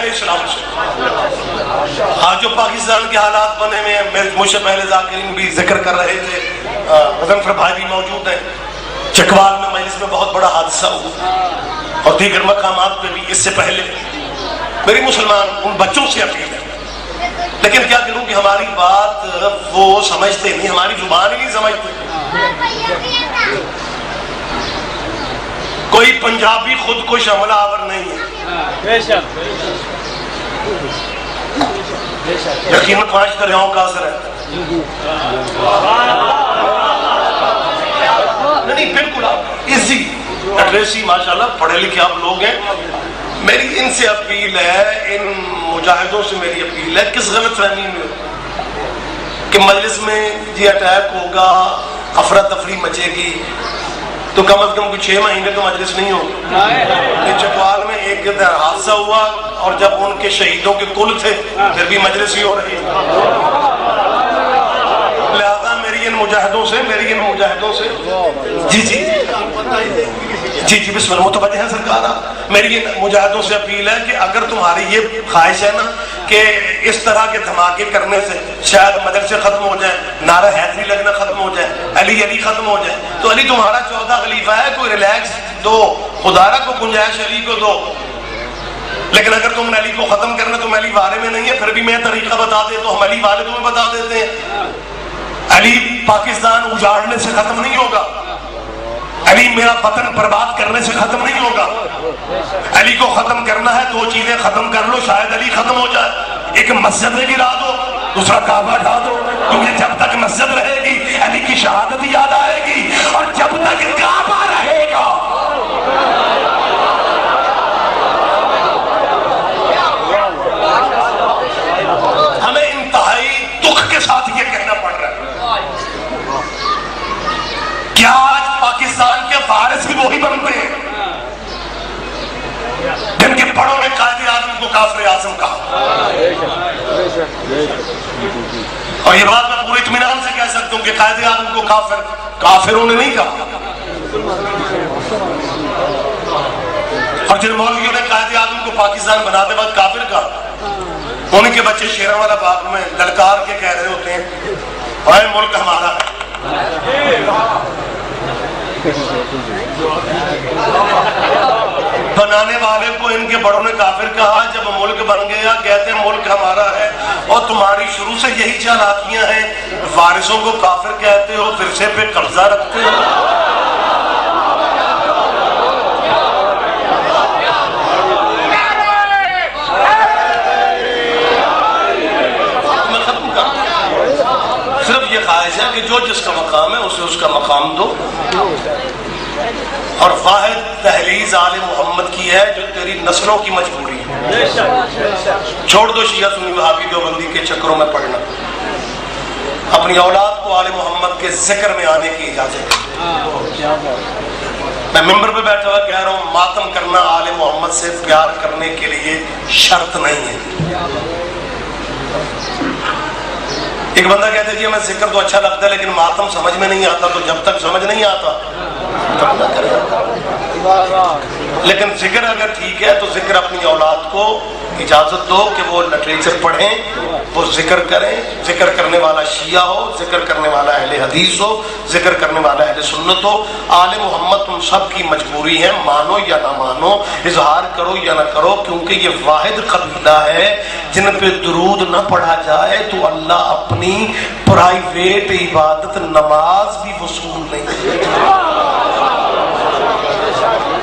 علیہ السلام سے. آج جو پاکستان کے حالات بنے ہوئے ہیں، مجھ سے پہلے ذاکرین بھی ذکر کر رہے تھے، مظفر بھائی بھی موجود ہیں. چکوال میں مجلس میں بہت بڑا حادثہ ہوا اور دیگر مقامات پہ بھی اس سے پہلے. میری مسلمان ان بچوں سے اپیل ہے، لیکن کیا کروں کہ ہماری بات وہ سمجھتے نہیں، ہماری زبان ہی نہیں سمجھتے. کوئی پنجابی خود کش حملہ آور نہیں ہے. یقیناً 5 دریاؤں کا اثر ہے. نہیں بالکل آپ ایزی ایڈریسی ماشاءاللہ پڑھے لکھے آپ لوگ ہیں. میری ان سے اپیل ہے، ان مجاہدوں سے میری اپیل ہے، کس غلط فہمی میں کہ مجلس میں جی اٹیک ہوگا، افراتفری مچے گی، تو کم از کم 6 مہینے تو مجلس نہیں ہوگی. چکوال میں ایک حادثہ ہوا اور جب ان کے شہیدوں کے کل تھے پھر بھی مجلس ہی ہو رہی ہے. لہذا میری ان مجاہدوں سے جی بسم اللہ متوجہ ہیں سرکار. میری ان مجاہدوں سے اپیل ہے کہ اگر تمہاری یہ خواہش ہے نا کہ اس طرح کے دھماکے کرنے سے شاید مدرسے ختم ہو جائیں، نعرہ حیدری لگنا ختم ہو جائے، علی علی ختم ہو جائے، تو علی تمہارا 14 خلیفہ ہے، کوئی ریلیکس دو، خدا را کو گنجائش علی کو دو. لیکن اگر تم نے علی کو ختم کرنا تو علی والے میں نہیں ہے، پھر بھی میں طریقہ بتا دے تو ہم علی والے تمہیں بتا دیتے ہیں. علی پاکستان اجاڑنے سے ختم نہیں ہوگا، علی میرا وطن برباد کرنے سے ختم نہیں ہوگا. علی کو ختم کرنا ہے 2 چیزیں ختم کر لو، شاید علی ختم ہو جائے. ایک مسجد میں گرا دو، دوسرا کعبہ ڈھا دو، کیونکہ جب تک مسجد رہے گی علی کی شہادت یاد آئے گی، اور جب تک کعبہ رہے گا ہمیں انتہائی دکھ کے ساتھ یہ کہنا پڑ رہا ہے. کیا آج پاکستان کے وارث بھی وہی بنتے ہیں جن کے بڑوں نے قائد اعظم کو کافر اعظم کہا؟ اور یہ بات میں پورے اطمینان سے کہہ سکتا ہوں کہ قائد اعظم کو کافروں نے نہیں کہا. اور جن مولویوں نے قائد اعظم کو پاکستان بناتے وقت کافر کہا، ان کے بچے شیراں والا باغ میں للکار کے کہہ رہے ہوتے ہیں اے ملک ہمارا ہے. بنانے والے کو ان کے بڑوں نے کافر کہا، جب ملک بن گیا کہتے ہیں ملک ہمارا ہے. اور تمہاری شروع سے یہی چالاکیاں ہیں، وارثوں کو کافر کہتے ہو، ورثے پہ قبضہ رکھتے ہو. صرف یہ خواہش ہے کہ جو جس کا مقام ہے اسے اس کا مقام دو. اور واحد تحلیز آل محمد کی ہے جو تیری نسلوں کی مجبوری ہے. چھوڑ دو شیعہ سنی وہابی دیوبندی کے چکروں میں پڑھنا، اپنی اولاد کو آل محمد کے ذکر میں آنے کی اجازت. میں ممبر پہ بیٹھا ہوا کہہ رہا ہوں، ماتم کرنا آل محمد سے پیار کرنے کے لیے شرط نہیں ہے. ایک بندہ کہتا ہے جی ہمیں ذکر تو اچھا لگتا ہے لیکن ماتم سمجھ میں نہیں آتا، تو جب تک سمجھ نہیں آتا تب نہ کریں. لیکن ذکر اگر ٹھیک ہے تو ذکر اپنی اولاد کو اجازت دو کہ وہ لٹریچر پڑھیں، وہ ذکر کریں. ذکر کرنے والا شیعہ ہو، ذکر کرنے والا اہل حدیث ہو، ذکر کرنے والا اہل سنت ہو. آل محمد تم سب کی مجبوری ہے، مانو یا نہ مانو، اظہار کرو یا نہ کرو، کیونکہ یہ واحد قبیلہ ہے جن پہ درود نہ پڑھا جائے تو اللہ اپنی پرائیویٹ عبادت نماز بھی وصول نہیں کرے.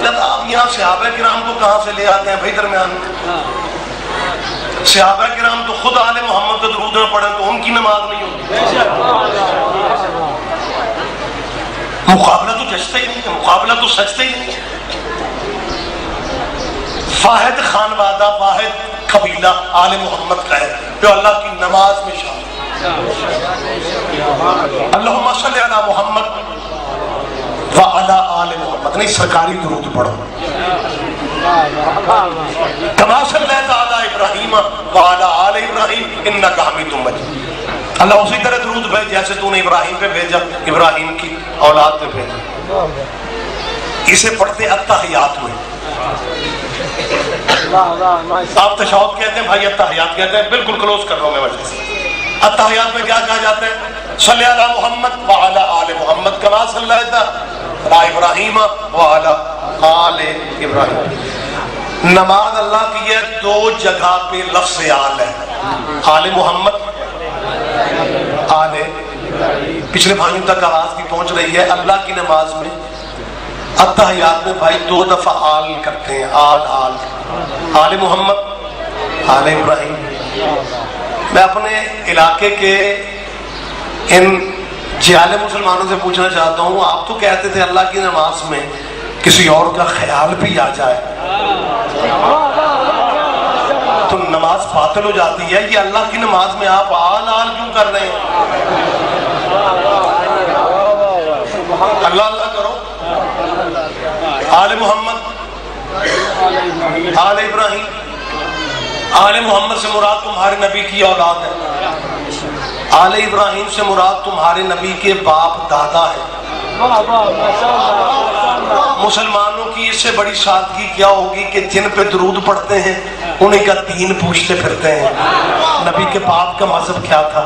آپ یہاں صحابہ کرام کو کہاں سے لے آتے ہیں بھائی درمیان میں؟ صحابہ کرام تو خود آل محمد کا درود نہ پڑھیں تو ان کی نماز نہیں ہوتی. مقابلہ تو جچتا ہی نہیں ہے، مقابلہ تو سچتا ہی نہیں ہے. واحد خانوادہ، واحد قبیلہ آل محمد کا ہے جو اللہ کی نماز میں شامل. اللہم صلی علی محمد وعلی آل محمد، نہیں سرکاری درود پڑھو. کما صلیت علی ابراہیم وعلی آل ابراہیم انک حمید مجید. اللہ اسی طرح درود بھیج جیسے تو نے ابراہیم پہ بھیجا، ابراہیم کی اولاد پہ بھیجا. اسے پڑھتے اتحیات میں. آپ تشہد کہتے ہیں، بھائی التحیات کہتے ہیں، بالکل کلوز کر رہا ہوں میں مجلس۔ التحیات میں کیا کہا جاتا ہے؟ صلی علی محمد وعلی آل محمد کما صلیت علی ابراہیم وعلی آل ابراہیم۔ نماز اللہ کی ہے، دو جگہ پہ لفظ آل ہے، آل محمد، آل، پچھلے بھائیوں تک آواز بھی پہنچ رہی ہے۔ اللہ کی نماز میں التحیات میں بھائی دو دفعہ آل کرتے ہیں، آل آل، آل محمد، آل ابراہیم۔ میں اپنے علاقے کے ان جہال مسلمانوں سے پوچھنا چاہتا ہوں، آپ تو کہتے تھے اللہ کی نماز میں کسی اور کا خیال بھی آ جائے تو نماز باطل ہو جاتی ہے، یہ اللہ کی نماز میں آپ آل آل کیوں کر رہے ہیں؟ اللہ اللہ کرو، آل محمد، آل ابراہیم۔ آل محمد سے مراد تمہارے نبی کی اولاد ہے، آل ابراہیم سے مراد تمہارے نبی کے باپ دادا ہے۔ مسلمانوں کی اس سے بڑی سادگی کیا ہوگی کہ جن پہ درود پڑھتے ہیں انہیں کا دین پوچھتے پھرتے ہیں، نبی کے باپ کا مذہب کیا تھا،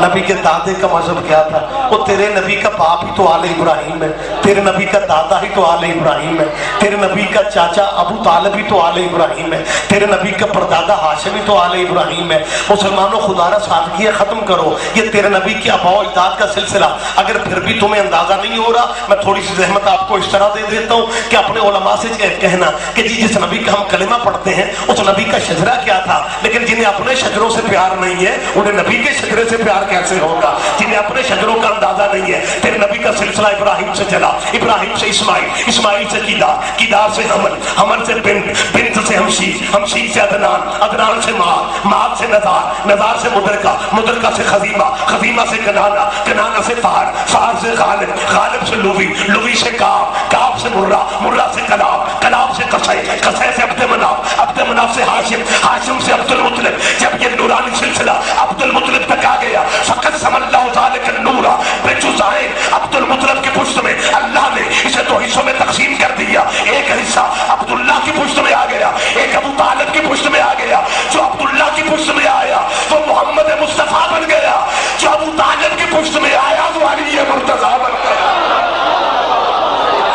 نبی کے دادے کا مذہب کیا تھا؟ وہ تیرے نبی کا باپ ہی تو آل ابراہیم ہے، تیرے نبی کا دادا ہی تو آل ابراہیم ہے، تیرے نبی کا چاچا ابو طالب ہی تو آل ابراہیم ہے، تیرے نبی کا پردادا ہاشم ہی تو آل ابراہیم ہے۔ مسلمانوں خدا را سادگی ختم کرو، یہ تیرے نبی کے آباء و اجداد کا سلسلہ۔ اگر پھر بھی تمہیں اندازہ نہیں ہو رہا، میں تھوڑی سی زحمت آپ کو اس طرح دے دیتا ہوں کہ اپنے علماء سے کہنا کہ جی جس نبی کا ہم کلمہ پڑھتے ہیں اس نبی کا شجرہ کیا تھا، لیکن جنہیں اپنے شجروں سے پیار نہیں ہے انہیں نبی کے شجرے سے پیار کیسے ہوگا؟ جنہیں اپنے شجروں کا اندازہ نہیں ہے، تیرے نبی کا سلسلہ ابراہیم سے چلا، ابراہیم سے اسماعیل، اسماعیل سے کیدار، کیدار سے حمل، حمل سے بنت، بنت سے ہمشیر، ہمشیر سے عدنان، عدنان سے معاد، معاد سے نزار، نزار سے مدرکہ، مدرکہ سے خزیمہ، خزیمہ سے کنانہ، کنانہ سے فہر، فہر سے غالب، غالب سے لوی، لوی سے کعب، کعب سے مرہ، مرہ سے کلاب، کلاب سے قصے، قصے سے عبد مناف، عبد مناف سے ہاشم، ہاشم سے عبد المطلب۔ جب یہ نورانی سلسلہ عبد المطلب تک آ گیا، فقط سم اللہ تعالی کا نورا بجزائن، عبد المطلب کی پشت میں اللہ نے اسے دو حصوں میں تقسیم کر دیا، ایک حصہ عبداللہ کی پشت میں آ گیا، ایک ابو طالب کی پشت میں آ گیا۔ جو عبداللہ کی پشت میں آیا وہ محمد مصطفیٰ بن گیا، جو ابو طالب کی پشت میں آیا وہ علی مرتضیٰ بن گیا۔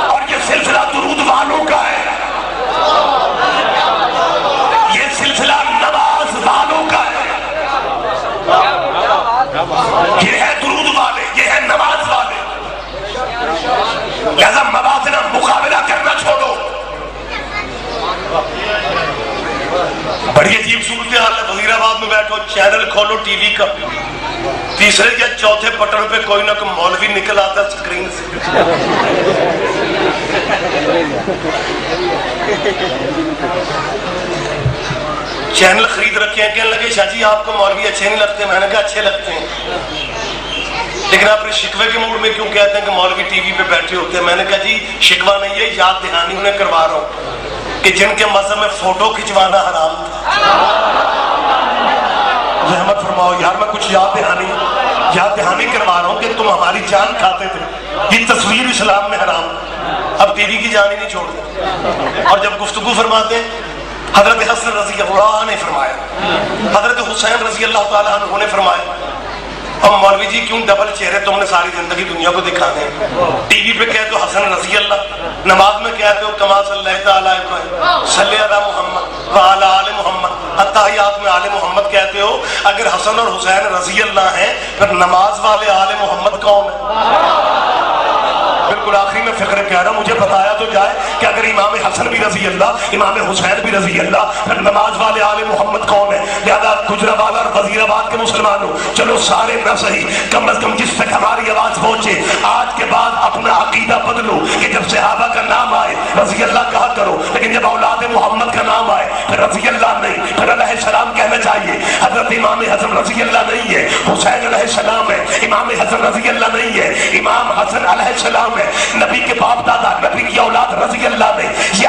اور یہ سلسلہ درود والوں کا ہے، یہ سلسلہ نماز والوں کا ہے، یہ ہے درود والے، یہ ہے نماز والے۔ لہذا موازنہ مقابلہ کرنا چھوڑو۔ بڑی عجیب صورتحال ہے، وزیر آباد میں بیٹھو، چینل کھولو ٹی وی کا، تیسرے یا چوتھے بٹن پہ کوئی نہ کوئی مولوی نکل آتا ہے سکرین سے۔ چینل خرید رکھے ہیں، کہنے لگے شاہ جی آپ کو مولوی اچھے نہیں لگتے؟ میں نے کہا اچھے لگتے ہیں، لیکن آپ نے شکوے کے موڈ میں کیوں کہتے ہیں کہ مولوی ٹی وی پہ بیٹھے ہوتے ہیں؟ میں نے کہا جی شکوہ نہیں ہے، یاد دہانی انہیں کروا رہا ہوں کہ جن کے مذہب میں فوٹو کھچوانا حرام تھا۔ رحمت فرماؤ یار، میں کچھ یاد دہانی کروا رہا ہوں کہ تم ہماری جان کھاتے تھے، یہ تصویر اسلام میں حرام، اب ٹی وی کی جان ہی نہیں چھوڑتے۔ اور جب گفتگو فرماتے ہیں حضرت حسن رضی اللہ نے فرمایا، حضرت حسین رضی اللہ تعالیٰ عنہ نے فرمایا، اور مولوی جی کیوں ڈبل چہرے تم نے ساری زندگی دنیا کو دکھانے ہیں؟ ٹی وی پہ کہتے ہو حسن رضی اللہ، نماز میں کہتے ہو کما صلی اللہ تعالیٰ ابراہیم صلی علی محمد وعلی آل محمد، التحیات میں آل محمد کہتے ہو۔ اگر حسن اور حسین رضی اللہ ہیں پھر نماز والے آل محمد کون ہے؟ بالکل آخری میں فکر کہہ رہا ہوں، مجھے بتایا تو جائے کہ اگر امام حسن بھی رضی اللہ، امام حسین بھی رضی اللہ، پھر نماز والے آل محمد کون ہے؟ لہذا گجرآباد اور وزیر آباد کے مسلمانوں چلو سارے نہ صحیح، کم از کم جس تک ہماری آواز پہنچے آج کے بعد اپنا عقیدہ بدلو کہ جب صحابہ کا نام آئے رضی اللہ کہا کرو، لیکن جب اولاد محمد کا نام آئے پھر رضی اللہ نہیں، پھر علیہ السلام کہنا چاہیے۔ حضرت امام حسن رضی اللہ نہیں ہے، حسین علیہ السلام ہے، امام حسن رضی اللہ نہیں ہے، امام حسن علیہ السلام ہے، نبی کے باپ دادا، نبی کی اولاد رضی اللہ نہیں، یہ